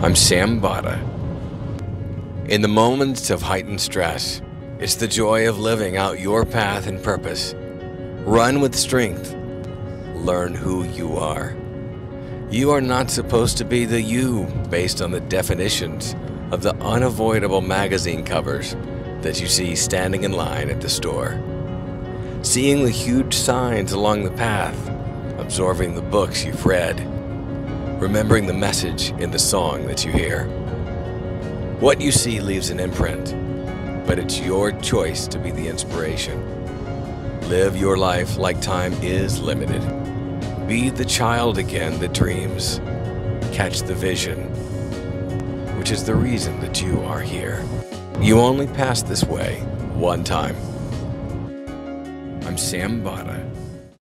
I'm Sam Bada. In the moments of heightened stress, it's the joy of living out your path and purpose. Run with strength. Learn who you are. You are not supposed to be the you based on the definitions of the unavoidable magazine covers that you see standing in line at the store. Seeing the huge signs along the path, absorbing the books you've read, remembering the message in the song that you hear. What you see leaves an imprint, but it's your choice to be the inspiration. Live your life like time is limited. Be the child again that dreams. Catch the vision, which is the reason that you are here. You only pass this way one time. I'm Sam Bada.